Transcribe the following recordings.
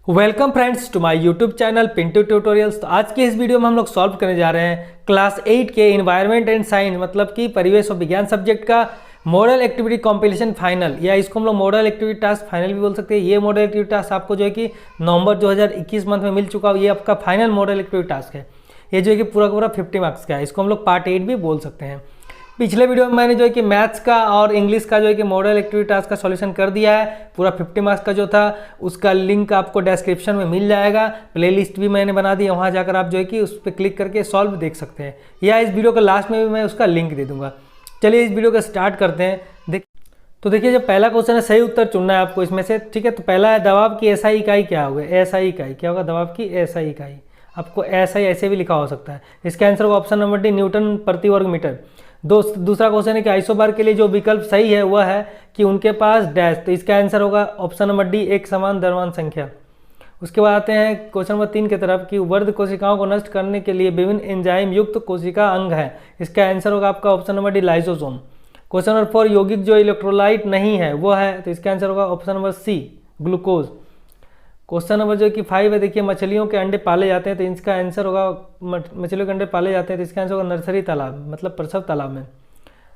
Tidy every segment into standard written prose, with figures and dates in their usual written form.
Welcome friends to my YouTube channel Pintu tutorials. तो आज के इस वीडियो में हम लोग सॉल्व करने जा रहे हैं क्लास 8 के इन्वायरमेंट एंड साइंस मतलब कि परिवेश और विज्ञान सब्जेक्ट का मॉडल एक्टिविटी कॉम्पिटिशन फाइनल, या इसको हम लोग मॉडल एक्टिविटी टास्क फाइनल भी बोल सकते हैं। ये मॉडल एक्टिविटी टास्क आपको जो है कि नवंबर 2021 मंथ में मिल चुका है। ये आपका फाइनल मॉडल एक्टिविटी टास्क है। ये जो है कि पूरा पूरा 50 मार्क्स का है। इसको हम लोग पार्ट 8 भी बोल सकते हैं। पिछले वीडियो में मैंने जो है कि मैथ्स का और इंग्लिश का जो है कि मॉडल एक्टिविटी टास्क का सॉल्यूशन कर दिया है। पूरा 50 मार्क्स का जो था उसका लिंक आपको डिस्क्रिप्शन में मिल जाएगा। प्लेलिस्ट भी मैंने बना दी है, वहाँ जाकर आप जो है कि उस पर क्लिक करके सॉल्व देख सकते हैं, या इस वीडियो के लास्ट में भी मैं उसका लिंक दे दूंगा। चलिए इस वीडियो का स्टार्ट करते हैं। तो देखिए, जब पहला क्वेश्चन है सही उत्तर चुनना है आपको इसमें से, ठीक है। तो पहला है दबाव की एसआई इकाई क्या होगा। एसआई इकाई क्या होगा? दबाव की एसआई इकाई। आपको एसआई ऐसे भी लिखा हो सकता है। इसका आंसर होगा ऑप्शन नंबर डी, न्यूटन प्रति वर्ग मीटर। दूसरा क्वेश्चन है कि आइसोबार के लिए जो विकल्प सही है वह है कि उनके पास डैश। तो इसका आंसर होगा ऑप्शन नंबर डी, एक समान द्रव्यमान संख्या। उसके बाद आते हैं क्वेश्चन नंबर 3 की तरफ कि वर्ध कोशिकाओं को नष्ट करने के लिए विभिन्न एंजाइम युक्त कोशिका अंग है। इसका आंसर होगा आपका option number D, lysosome. Question number 4, यौगिक जो इलेक्ट्रोलाइट नहीं है वो है। तो इसका आंसर होगा option number C, glucose. Question number जो कि 5 है, देखिए मछलियों के अंडे पाले जाते हैं। तो इसका आंसर होगा मछलियों के अंडे पाले जाते हैं, तो इसका आंसर होगा नर्सरी तालाब मतलब प्रसव तालाब में।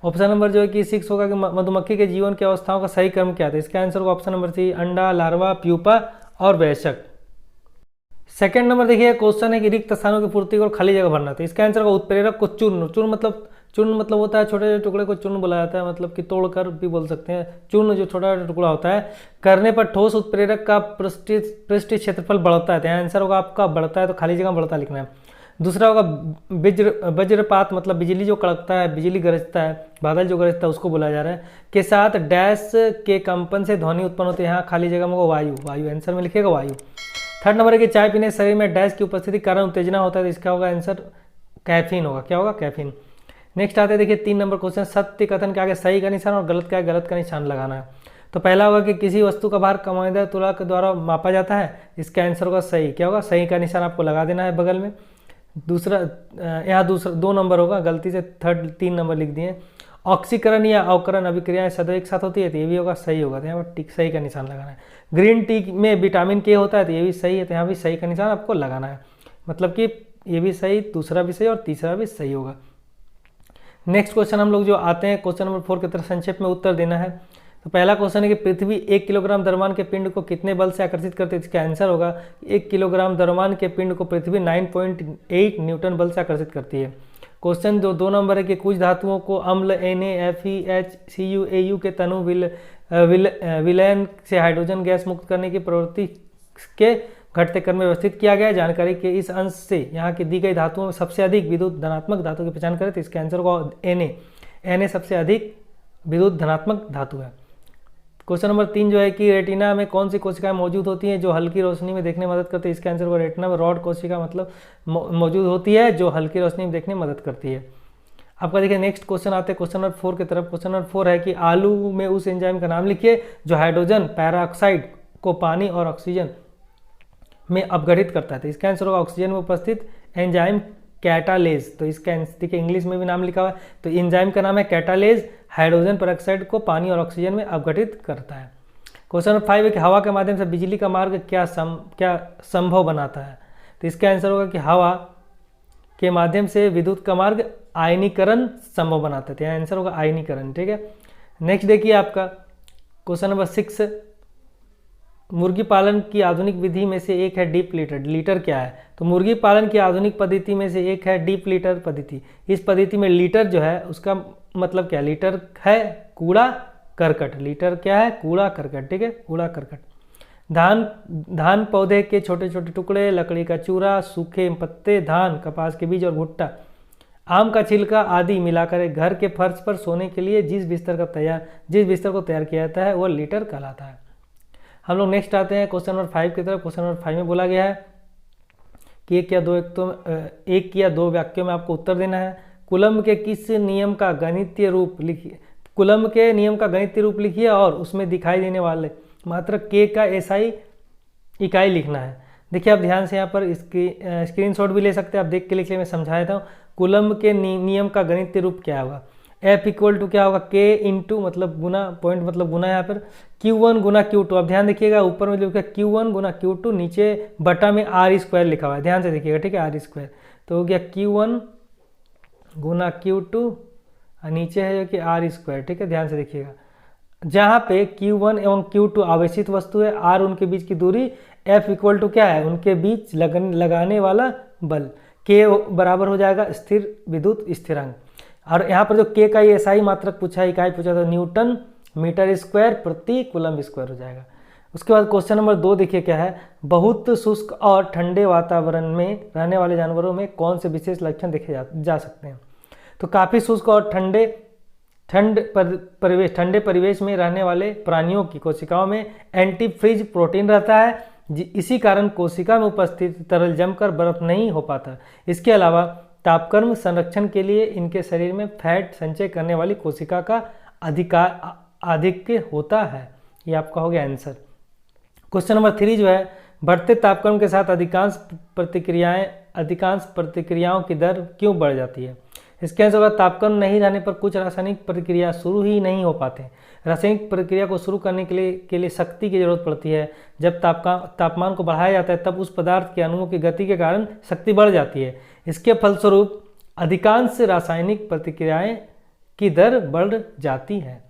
ऑप्शन नंबर जो है कि 6 होगा कि मधुमक्खी के जीवन की अवस्थाओं का सही क्रम क्या था। इसका आंसर होगा ऑप्शन नंबर सी, अंडा, लार्वा, प्यूपा और वयस्क। सेकंड नंबर देखिए, क्वेश्चन है कि रिक्त स्थानों की पूर्ति और खाली जगह भरना। तो इसका आंसर होगा उत्प्रेरक को चूर्ण। चूर्ण मतलब होता है छोटे छोटे टुकड़े को चूर्ण बोला जाता है, मतलब कि तोड़कर भी बोल सकते हैं। चूर्ण जो छोटा छोटा टुकड़ा होता है करने पर ठोस उत्प्रेरक का पृष्ठीय क्षेत्रफल बढ़ता है। तो आंसर होगा आपका बढ़ता है, तो खाली जगह बढ़ता लिखना है। दूसरा होगा वज्रपात मतलब बिजली जो कड़कता है, बिजली गरजता है, बादल जो गरजता है उसको बोला जा रहा है। के साथ डैश के कंपन से ध्वनि उत्पन्न होती है। यहाँ खाली जगह में होगा वायु। वायु आंसर में लिखेगा वायु। थर्ड नंबर है कि चाय पीने शरीर में डैश की उपस्थिति के कारण उत्तेजना होता है। तो इसका होगा आंसर कैफीन होगा। क्या होगा? कैफीन। नेक्स्ट आते हैं देखिए 3 नंबर क्वेश्चन, सत्य कथन के आगे सही का निशान और गलत का गलत का निशान लगाना है। तो पहला होगा कि किसी वस्तु का भार कमाईदार तुला के द्वारा मापा जाता है। इसका आंसर होगा सही। क्या होगा? सही का निशान आपको लगा देना है बगल में। दूसरा यहाँ 2 नंबर होगा, गलती से 3 नंबर लिख दिए। ऑक्सीकरण या अवकरण अभिक्रियाएं सदैव एक साथ होती है, तो ये भी होगा सही होगा। तो यहाँ पर टिक सही का निशान लगाना है। ग्रीन टी में विटामिन के होता है, तो ये भी सही है, तो यहाँ भी सही का निशान आपको लगाना है। मतलब कि ये भी सही, दूसरा भी सही और तीसरा भी सही होगा। नेक्स्ट क्वेश्चन हम लोग जो आते हैं क्वेश्चन नंबर 4 की तरफ संक्षेप में उत्तर देना है। तो पहला क्वेश्चन है कि पृथ्वी 1 किलोग्राम द्रव्यमान के पिंड को कितने बल से आकर्षित करती है। इसका आंसर होगा 1 किलोग्राम द्रव्यमान के पिंड को पृथ्वी 9.8 न्यूटन बल से आकर्षित करती है। क्वेश्चन जो 2 नंबर है कि कुछ धातुओं को अम्ल NaFeHCuAu के तनु विलयन से हाइड्रोजन गैस मुक्त करने की प्रवृत्ति के घटते क्रम में व्यवस्थित किया गया है। जानकारी के इस अंश से यहाँ की दी गई धातुओं में सबसे अधिक विद्युत धनात्मक धातु की पहचान करें। तो इसका आंसर होगा Na सबसे अधिक विद्युत धनात्मक धातु है। क्वेश्चन नंबर 3 जो है कि रेटिना में कौन सी कोशिकाएं मौजूद होती हैं जो हल्की रोशनी में देखने में मदद करती है। इसका आंसर होगा रेटिना में रॉड कोशिका मतलब मौजूद होती है जो हल्की रोशनी में देखने में मदद करती है। आपका देखिए नेक्स्ट क्वेश्चन आते हैं क्वेश्चन नंबर 4 की तरफ। क्वेश्चन नंबर 4 है कि आलू में उस एंजाइम का नाम लिखिए जो हाइड्रोजन पैराऑक्साइड को पानी और ऑक्सीजन में अपघटित करता है। तो इसका आंसर होगा ऑक्सीजन में उपस्थित एंजाइम कैटालेज। तो इसका देखिए इंग्लिश में भी नाम लिखा हुआ है, तो एंजाइम का नाम है कैटालेज। हाइड्रोजन पेरोक्साइड को पानी और ऑक्सीजन में अपघटित करता है। क्वेश्चन नंबर 5 है कि हवा के माध्यम से बिजली का मार्ग क्या संभव बनाता है। तो इसका आंसर होगा कि हवा के माध्यम से विद्युत का मार्ग आयनीकरण संभव बनाता है। तो यहाँ आंसर होगा आयनीकरण। ठीक है। नेक्स्ट देखिए आपका क्वेश्चन नंबर 6, मुर्गी पालन की आधुनिक विधि में से एक है डीप लीटर। लीटर क्या है? तो मुर्गी पालन की आधुनिक पद्धति में से एक है डीप लीटर पद्धति। इस पद्धति में लीटर जो है उसका मतलब क्या? लीटर है कूड़ा करकट। लीटर क्या है? कूड़ा करकट। ठीक है, कूड़ा करकट। धान पौधे के छोटे छोटे टुकड़े, लकड़ी का चूरा, सूखे पत्ते, धान, कपास के बीज और भुट्टा, आम का छिलका आदि मिलाकर एक घर के फर्श पर सोने के लिए जिस बिस्तर को तैयार किया जाता है वह लीटर कहलाता है। हम लोग नेक्स्ट आते हैं क्वेश्चन नंबर 5 की तरफ। क्वेश्चन नंबर 5 में बोला गया है कि एक या दो वाक्यों में आपको उत्तर देना है। कूलम्ब के किस नियम का गणितीय रूप लिखिए। कूलम्ब के नियम का गणितीय रूप लिखिए और उसमें दिखाई देने वाले मात्र के का एसआई इकाई लिखना है। देखिए आप ध्यान से यहाँ पर इसकी स्क्रीनशॉट भी ले सकते हैं, आप देख के लिख ले, मैं समझाया था। कूलम्ब के नियम का गणितीय रूप क्या होगा? F इक्वल टू क्या होगा K इंटू मतलब गुना, पॉइंट मतलब गुना, यहाँ पर Q1 गुना Q2। अब ध्यान देखिएगा ऊपर में जो लिखा Q1 गुना Q2, नीचे बटा में R² लिखा हुआ है, ध्यान से देखिएगा, ठीक है, R²। तो हो गया Q1 गुना Q2 और नीचे है जो कि R², ठीक है, ध्यान से देखिएगा। जहाँ पे Q1 एवं Q2 आवेशित वस्तु है, R उनके बीच की दूरी, F इक्वल टू क्या है, उनके बीच लगाने वाला बल, K बराबर हो जाएगा स्थिर विद्युत स्थिरांक। और यहाँ पर जो K का SI मात्रक पूछा, इकाई पूछा, तो न्यूटन मीटर स्क्वायर प्रति कूलम स्क्वायर हो जाएगा। उसके बाद क्वेश्चन नंबर 2 देखिए क्या है, बहुत शुष्क और ठंडे वातावरण में रहने वाले जानवरों में कौन से विशेष लक्षण देखे जा सकते हैं। तो काफ़ी शुष्क और ठंडे परिवेश में रहने वाले प्राणियों की कोशिकाओं में एंटी फ्रीज प्रोटीन रहता है, इसी कारण कोशिका में उपस्थित तरल जमकर बर्फ नहीं हो पाता। इसके अलावा तापक्रम संरक्षण के लिए इनके शरीर में फैट संचय करने वाली कोशिका का आधिक्य होता है। ये आपका हो गया आंसर। क्वेश्चन नंबर 3 जो है, बढ़ते तापक्रम के साथ अधिकांश प्रतिक्रियाओं की दर क्यों बढ़ जाती है। इसके आंसर होगा तापक्रम नहीं रहने पर कुछ रासायनिक प्रक्रिया शुरू ही नहीं हो पाते। रासायनिक प्रक्रिया को शुरू करने के लिए शक्ति की जरूरत पड़ती है। जब तापमान को बढ़ाया जाता है तब उस पदार्थ के अणुओं की गति के कारण शक्ति बढ़ जाती है। इसके फलस्वरूप अधिकांश रासायनिक प्रतिक्रियाएं की दर बढ़ जाती है।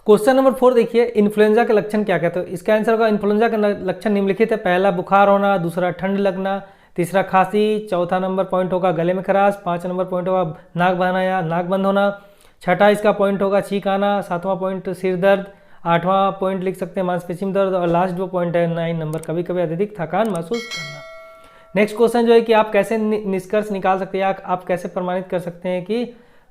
क्वेश्चन नंबर 4 देखिए, इन्फ्लुएंजा के लक्षण क्या कहते हैं। इसका आंसर होगा इन्फ्लुएंजा का लक्षण निम्नलिखित है। पहला बुखार होना, दूसरा ठंड लगना, तीसरा खांसी, चौथा नंबर पॉइंट होगा गले में खराश, 5 नंबर पॉइंट होगा नाक बहना या नाक बंद होना, छठा इसका पॉइंट होगा छींक आना, 7वां पॉइंट सिर दर्द, 8वां पॉइंट लिख सकते हैं मांसपेशी में दर्द, और लास्ट जो पॉइंट है 9 नंबर कभी कभी अत्यधिक थकान महसूस करना। नेक्स्ट क्वेश्चन जो है कि आप कैसे निष्कर्ष निकाल सकते हैं, आप कैसे प्रमाणित कर सकते हैं कि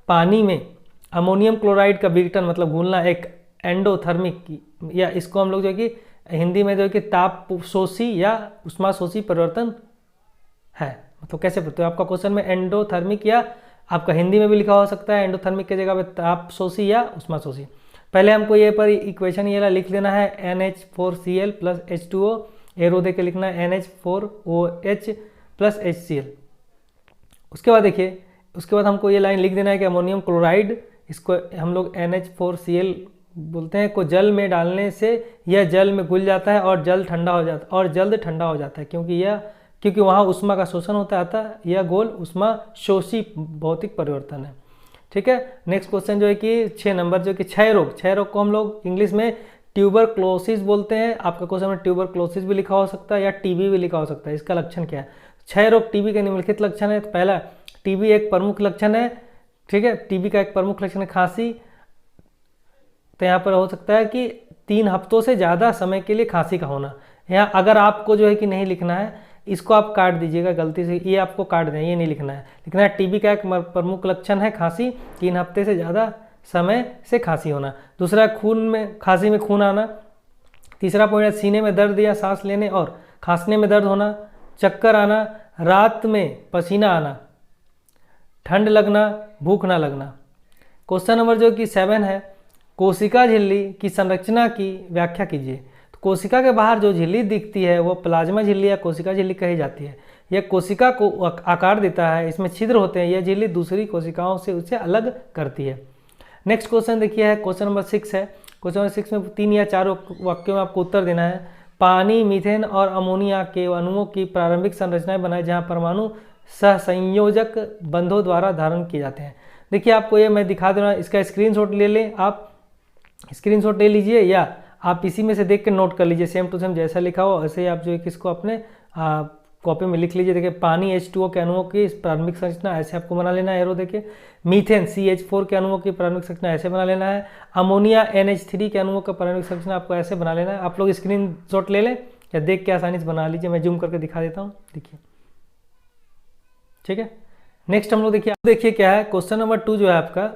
पानी में अमोनियम क्लोराइड का विघटन मतलब घुलना एक एंडोथर्मिक, या इसको हम लोग जो है कि हिंदी में जो है कि तापशोषी या उष्माशोषी परिवर्तन है। मतलब कैसे पढ़ते हो, आपका क्वेश्चन में एंडोथर्मिक या आपका हिंदी में भी लिखा हो सकता है एंडोथर्मिक की जगह पे तापशोषी या उष्माशोषी। पहले हमको ये पर इक्वेशन ये लिख लेना है NH4Cl प्लस H2O, एरो दे के लिखना है NH4OH प्लस HCl। उसके बाद देखिए, उसके बाद हमको ये लाइन लिख देना है कि अमोनियम क्लोराइड, इसको हम लोग NH4Cl बोलते हैं, को जल में डालने से यह जल में घुल जाता है और जल्द ठंडा हो जाता है क्योंकि वहाँ उष्मा का शोषण होता है। यह गोल उष्मा शोषी भौतिक परिवर्तन है। ठीक है, नेक्स्ट क्वेश्चन जो है कि 6 नंबर जो कि क्षय रोग को हम लोग इंग्लिश में ट्यूबरक्लोसिस बोलते हैं। आपका क्वेश्चन में ट्यूबरक्लोसिस भी लिखा हो सकता है या टीबी भी लिखा हो सकता है। इसका लक्षण क्या है। क्षय रोग टीबी के निम्नलिखित लक्षण है। पहला, टीबी एक प्रमुख लक्षण है। ठीक है, टीबी का एक प्रमुख लक्षण है खांसी। तो यहाँ पर हो सकता है कि 3 हफ्तों से ज़्यादा समय के लिए खांसी का होना। यहाँ अगर आपको जो है कि नहीं लिखना है, इसको आप काट दीजिएगा गलती से, ये आपको काट दें, ये नहीं लिखना है। लिखना है टीबी का एक प्रमुख लक्षण है खांसी, 3 हफ्ते से ज़्यादा समय से खांसी होना। दूसरा, खांसी में खून आना। तीसरा पॉइंट है सीने में दर्द या सांस लेने और खांसने में दर्द होना, चक्कर आना, रात में पसीना आना, ठंड लगना, भूख ना लगना। क्वेश्चन नंबर जो कि 7 है, कोशिका झिल्ली की संरचना की व्याख्या कीजिए। तो कोशिका के बाहर जो झिल्ली दिखती है वो प्लाज्मा झिल्ली या कोशिका झिल्ली कही जाती है। यह कोशिका को आकार देता है, इसमें छिद्र होते हैं। यह झिल्ली दूसरी कोशिकाओं से उसे अलग करती है। नेक्स्ट क्वेश्चन देखिए है क्वेश्चन नंबर 6 है। क्वेश्चन नंबर 6 में 3 या 4 वाक्यों में आपको उत्तर देना है। पानी, मीथेन और अमोनिया के अणुओं की प्रारंभिक संरचनाएं बनाए जहाँ परमाणु सहसंयोजक बंधों द्वारा धारण किए जाते हैं। देखिए आपको ये मैं दिखा दे रहा हूँ, इसका स्क्रीनशॉट ले लें, आप स्क्रीनशॉट ले लीजिए या आप इसी में से देख के नोट कर लीजिए। सेम टू सेम जैसा लिखा हो ऐसे ही आप जो है किसको अपने कॉपी में लिख लीजिए। देखिए पानी H2O के अणुओं की प्रारंभिक संरचना ऐसे आपको बना लेना है, एरो देखे। मीथेन CH4 के अणुओं की प्रारंभिक संरचना ऐसे बना लेना है। अमोनिया NH3 के अणुओं का प्रारंभिक संरचना आपको ऐसे बना लेना है। आप लोग स्क्रीनशॉट ले लें या देख के आसानी से बना लीजिए। मैं जूम करके दिखा देता हूँ, देखिए। ठीक है, नेक्स्ट हम लोग देखिए क्या है। क्वेश्चन नंबर 2 जो है आपका,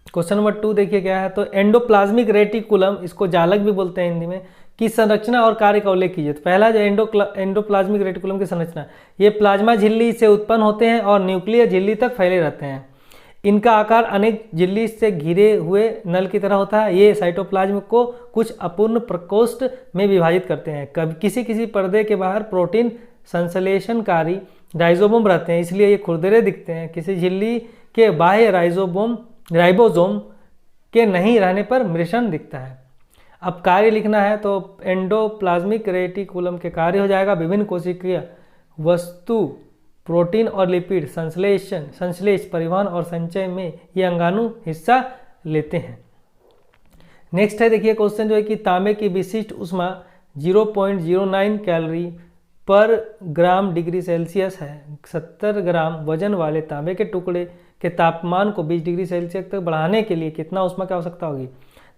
क्वेश्चन नंबर 2 देखिए क्या है। तो एंडोप्लाज्मिक रेटिकुलम, इसको जालक भी बोलते हैं हिंदी में, की संरचना और कार्य का उल्लेख कीजिए। तो पहला जो एंडोप्लाज्मिक रेटिकुलम की संरचना, ये प्लाज्मा झिल्ली से उत्पन्न होते हैं और न्यूक्लियर झिल्ली तक फैले रहते हैं। इनका आकार अनेक झिल्ली से घिरे हुए नल की तरह होता है। ये साइटोप्लाज्म को कुछ अपूर्ण प्रकोष्ठ में विभाजित करते हैं। किसी पर्दे के बाहर प्रोटीन संश्लेषणकारी राइजोसोम रहते हैं, इसलिए ये खुरदरे दिखते हैं। किसी झिल्ली के बाह्य राइजोसोम राइबोसोम के नहीं रहने पर मिश्रण दिखता है। अब कार्य लिखना है तो एंडोप्लाज्मिक रेटिकुलम के कार्य हो जाएगा विभिन्न कोशिकीय वस्तु, प्रोटीन और लिपिड संश्लेष, परिवहन और संचय में ये अंगाणु हिस्सा लेते हैं। नेक्स्ट है देखिए क्वेश्चन जो है कि तांबे की विशिष्ट ऊष्मा 0.09 कैलोरी पर ग्राम डिग्री सेल्सियस है। 70 ग्राम वजन वाले तांबे के टुकड़े के तापमान को 20 डिग्री सेल्सियस तक बढ़ाने के लिए कितना ऊष्मा की आवश्यकता होगी।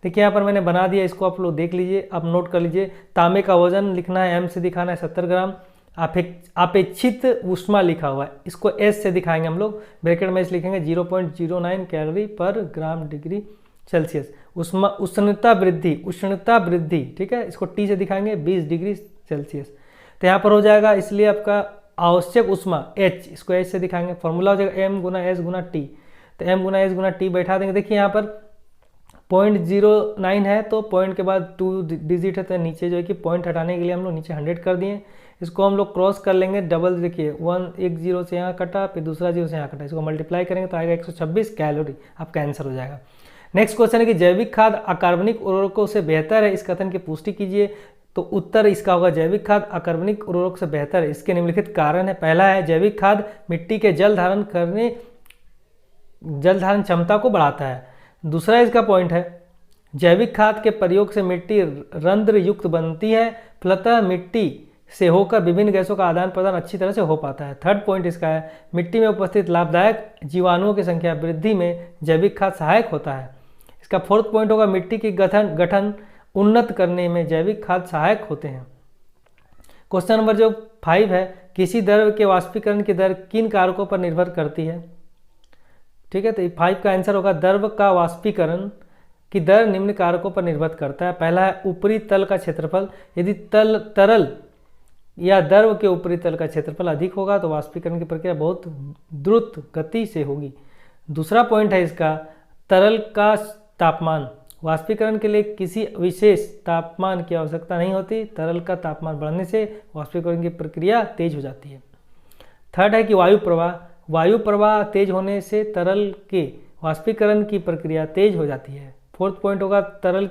देखिए यहाँ पर मैंने बना दिया, इसको आप लोग देख लीजिए, आप नोट कर लीजिए। तांबे का वजन लिखना है, m से दिखाना है 70 ग्राम। अपेक्षित ऊष्मा लिखा हुआ है, इसको s से दिखाएंगे हम लोग, ब्रैकेट में इस लिखेंगे 0.09 कैलोरी पर ग्राम डिग्री सेल्सियस। उष्णता वृद्धि, ठीक है, इसको T से दिखाएंगे 20 डिग्री सेल्सियस। तो यहाँ पर हो जाएगा, इसलिए आपका आवश्यक ऊष्मा H, इसको H से दिखाएंगे, फॉर्मूला हो जाएगा m गुना S गुना T। तो m गुना S गुना T बैठा देंगे। देखिए यहाँ पर 0.09 है तो पॉइंट के बाद 2 डिजिट है, तो नीचे जो है कि पॉइंट हटाने के लिए हम लोग नीचे 100 कर दिए। इसको हम लोग क्रॉस कर लेंगे, डबल देखिए 1 0 से यहाँ कटा, फिर दूसरा 0 से यहाँ कटा, इसको मल्टीप्लाई करेंगे तो आएगा 126 कैलोरी, आपका आंसर हो जाएगा। नेक्स्ट क्वेश्चन है कि जैविक खाद अकार्बनिक उर्वरकों से बेहतर है, इस कथन की पुष्टि कीजिए। तो उत्तर इसका होगा जैविक खाद अकार्बनिक उर्वरक से बेहतर है। इसके निम्नलिखित कारण है। पहला है जैविक खाद मिट्टी के जल धारण क्षमता को बढ़ाता है। दूसरा इसका पॉइंट है जैविक खाद के प्रयोग से मिट्टी रंध्र युक्त बनती है, फलतः मिट्टी से होकर विभिन्न गैसों का आदान प्रदान अच्छी तरह से हो पाता है। थर्ड पॉइंट इसका है मिट्टी में उपस्थित लाभदायक जीवाणुओं की संख्या वृद्धि में जैविक खाद सहायक होता है। इसका फोर्थ पॉइंट होगा मिट्टी की गठन उन्नत करने में जैविक खाद सहायक होते हैं। क्वेश्चन नंबर जो 5 है, किसी द्रव्य के वाष्पीकरण की दर किन कारकों पर निर्भर करती है। ठीक है, तो 5 का आंसर होगा द्रव का वाष्पीकरण की दर निम्न कारकों पर निर्भर करता है। पहला है ऊपरी तल का क्षेत्रफल, यदि तरल या द्रव के ऊपरी तल का क्षेत्रफल अधिक होगा तो वाष्पीकरण की प्रक्रिया बहुत द्रुत गति से होगी। दूसरा पॉइंट है इसका तरल का तापमान, वाष्पीकरण के लिए किसी विशेष तापमान की आवश्यकता नहीं होती, तरल का तापमान बढ़ने से वाष्पीकरण की प्रक्रिया तेज हो जाती है। थर्ड है कि वायु प्रवाह तेज होने से तरल के वाष्पीकरण की प्रक्रिया तेज हो जाती है। फोर्थ पॉइंट होगा तरल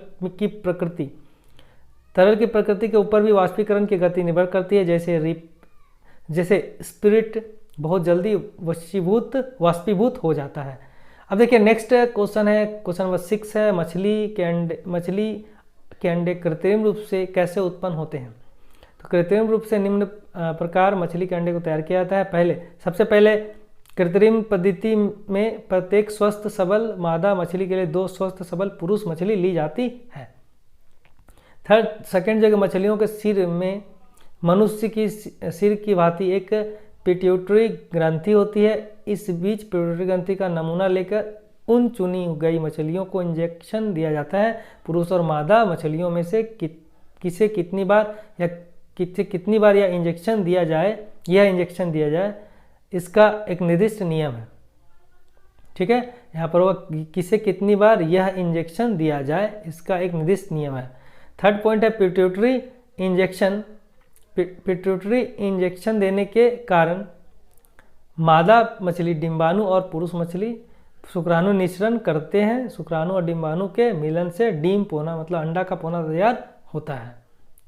की प्रकृति के ऊपर भी वाष्पीकरण की गति निर्भर करती है, जैसे स्पिरिट बहुत जल्दी वाष्पीभूत हो जाता है। अब देखिए नेक्स्ट क्वेश्चन है, क्वेश्चन नंबर 6 है, मछली के अंडे कृत्रिम रूप से कैसे उत्पन्न होते हैं। तो कृत्रिम रूप से निम्न प्रकार मछली के अंडे को तैयार किया जाता है। सबसे पहले कृत्रिम पद्धति में प्रत्येक स्वस्थ सबल मादा मछली के लिए 2 स्वस्थ सबल पुरुष मछली ली जाती है। सेकंड जगह मछलियों के सिर में मनुष्य की सिर की भांति एक पिट्यूटरी ग्रंथि होती है। इस बीच पिट्यूटरी ग्रंथि का नमूना लेकर उन चुनी गई मछलियों को इंजेक्शन दिया जाता है। पुरुष और मादा मछलियों में से किसे कितनी बार यह इंजेक्शन दिया जाए, इसका एक निर्दिष्ट नियम है। ठीक है, यहाँ पर होगा किसे कितनी बार यह इंजेक्शन दिया जाए, इसका एक निर्दिष्ट नियम है। थर्ड पॉइंट है पिट्यूटरी इंजेक्शन देने के कारण मादा मछली डिंबाणु और पुरुष मछली शुक्राणु निःसरण करते हैं। शुक्राणु और डिंबाणु के मिलन से डीम पोना मतलब अंडा का पोना तैयार होता है।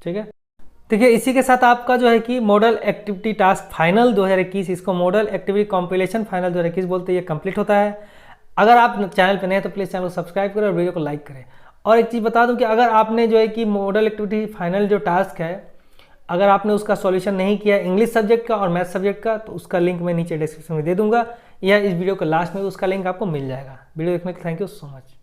ठीक है, देखिए इसी के साथ आपका जो है कि मॉडल एक्टिविटी टास्क फाइनल 2021, इसको मॉडल एक्टिविटी कॉम्पिलेशन फाइनल 2021 बोलते हैं, ये कंप्लीट होता है। अगर आप चैनल पर नए हैं तो प्लीज़ चैनल को सब्सक्राइब करें और वीडियो को लाइक करें। और एक चीज़ बता दूं कि अगर आपने जो है कि मॉडल एक्टिविटी फाइनल जो टास्क है, अगर आपने उसका सॉल्यूशन नहीं किया इंग्लिश सब्जेक्ट का और मैथ सब्जेक्ट का, तो उसका लिंक मैं नीचे डिस्क्रिप्शन में दे दूंगा या इस वीडियो के लास्ट में उसका लिंक आपको मिल जाएगा। वीडियो देखने के लिए थैंक यू सो मच।